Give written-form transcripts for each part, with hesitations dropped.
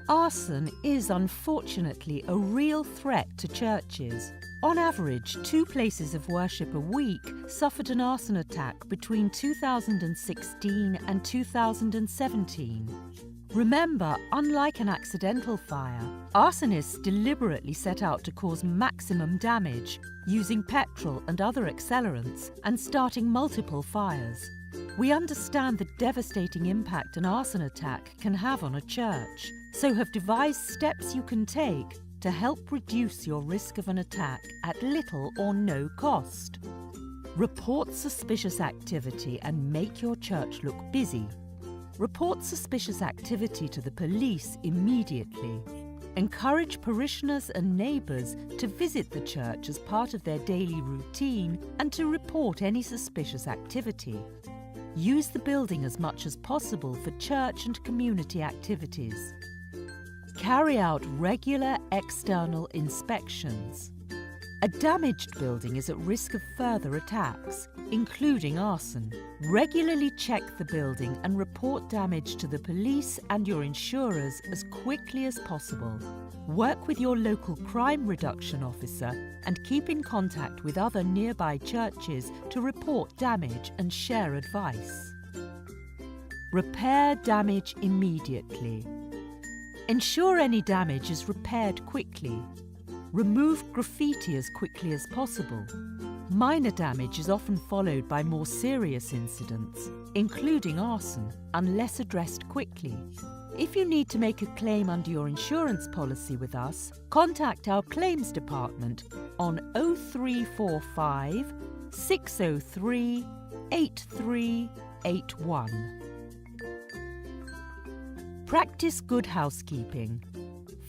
Arson is unfortunately a real threat to churches. On average, 2 places of worship a week suffered an arson attack between 2016 and 2017. Remember, unlike an accidental fire, arsonists deliberately set out to cause maximum damage, using petrol and other accelerants and starting multiple fires. We understand the devastating impact an arson attack can have on a church, so have devised steps you can take to help reduce your risk of an attack at little or no cost. Report suspicious activity and make your church look busy. Report suspicious activity to the police immediately. Encourage parishioners and neighbours to visit the church as part of their daily routine and to report any suspicious activity. Use the building as much as possible for church and community activities. Carry out regular external inspections. A damaged building is at risk of further attacks, including arson. Regularly check the building and report damage to the police and your insurers as quickly as possible. Work with your local crime reduction officer and keep in contact with other nearby churches to report damage and share advice. Repair damage immediately. Ensure any damage is repaired quickly. Remove graffiti as quickly as possible. Minor damage is often followed by more serious incidents, including arson, unless addressed quickly. If you need to make a claim under your insurance policy with us, contact our claims department on 0345 603 8381. Practice good housekeeping.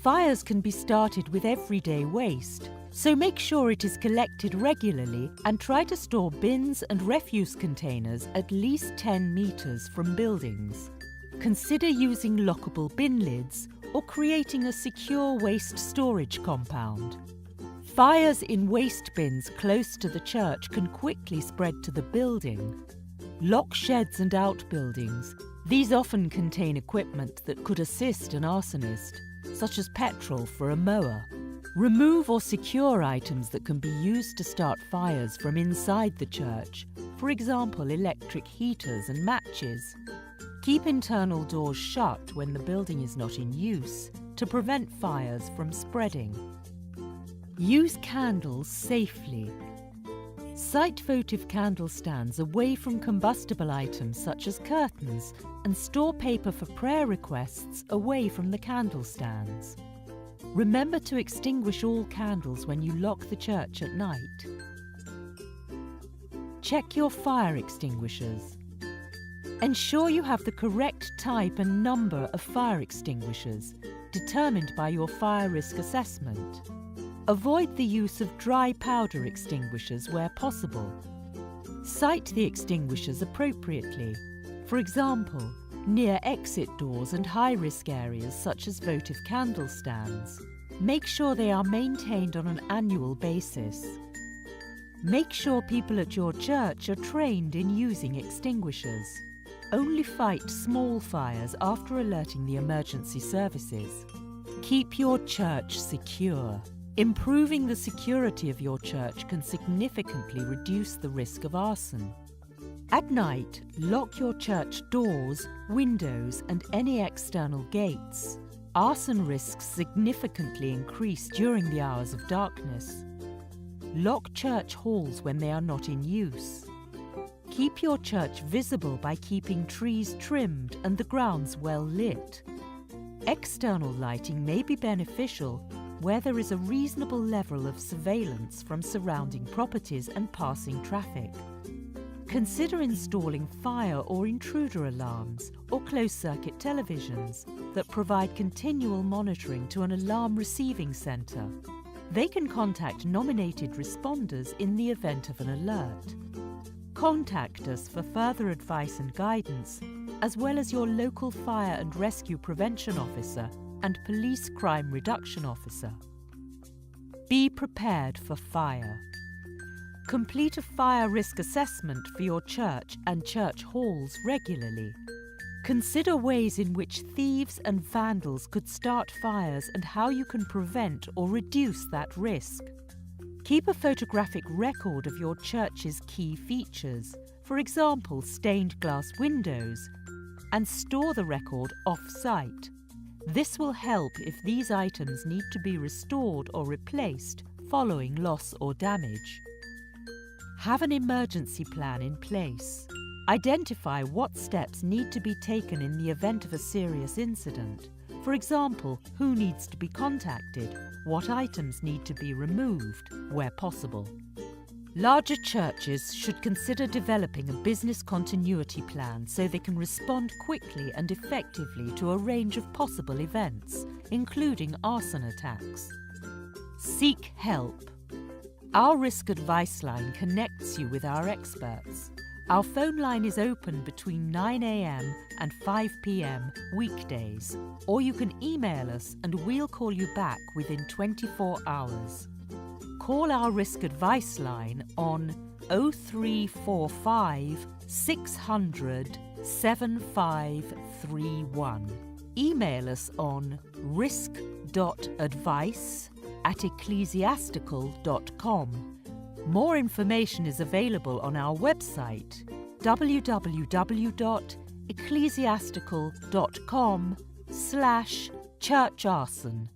Fires can be started with everyday waste, so make sure it is collected regularly and try to store bins and refuse containers at least 10 metres from buildings. Consider using lockable bin lids or creating a secure waste storage compound. Fires in waste bins close to the church can quickly spread to the building. Lock sheds and outbuildings. These often contain equipment that could assist an arsonist, such as petrol for a mower. Remove or secure items that can be used to start fires from inside the church, for example, electric heaters and matches. Keep internal doors shut when the building is not in use to prevent fires from spreading. Use candles safely. Site votive candle stands away from combustible items such as curtains and store paper for prayer requests away from the candle stands. Remember to extinguish all candles when you lock the church at night. Check your fire extinguishers. Ensure you have the correct type and number of fire extinguishers, determined by your fire risk assessment. Avoid the use of dry powder extinguishers where possible. Site the extinguishers appropriately. For example, near exit doors and high-risk areas such as votive candle stands. Make sure they are maintained on an annual basis. Make sure people at your church are trained in using extinguishers. Only fight small fires after alerting the emergency services. Keep your church secure. Improving the security of your church can significantly reduce the risk of arson. At night, lock your church doors, windows, and any external gates. Arson risks significantly increase during the hours of darkness. Lock church halls when they are not in use. Keep your church visible by keeping trees trimmed and the grounds well lit. External lighting may be beneficial where there is a reasonable level of surveillance from surrounding properties and passing traffic. Consider installing fire or intruder alarms or closed-circuit televisions that provide continual monitoring to an alarm receiving centre. They can contact nominated responders in the event of an alert. Contact us for further advice and guidance, as well as your local fire and rescue prevention officer and police crime reduction officer. Be prepared for fire. Complete a fire risk assessment for your church and church halls regularly. Consider ways in which thieves and vandals could start fires and how you can prevent or reduce that risk. Keep a photographic record of your church's key features, for example, stained glass windows, and store the record off-site. This will help if these items need to be restored or replaced following loss or damage. Have an emergency plan in place. Identify what steps need to be taken in the event of a serious incident. For example, who needs to be contacted, what items need to be removed, where possible. Larger churches should consider developing a business continuity plan so they can respond quickly and effectively to a range of possible events, including arson attacks. Seek help. Our risk advice line connects you with our experts. Our phone line is open between 9 a.m. and 5 p.m. weekdays, or you can email us and we'll call you back within 24 hours. Call our risk advice line on 0345 600 7531. Email us on risk.advice@ecclesiastical.com. More information is available on our website www.ecclesiastical.com/churcharson.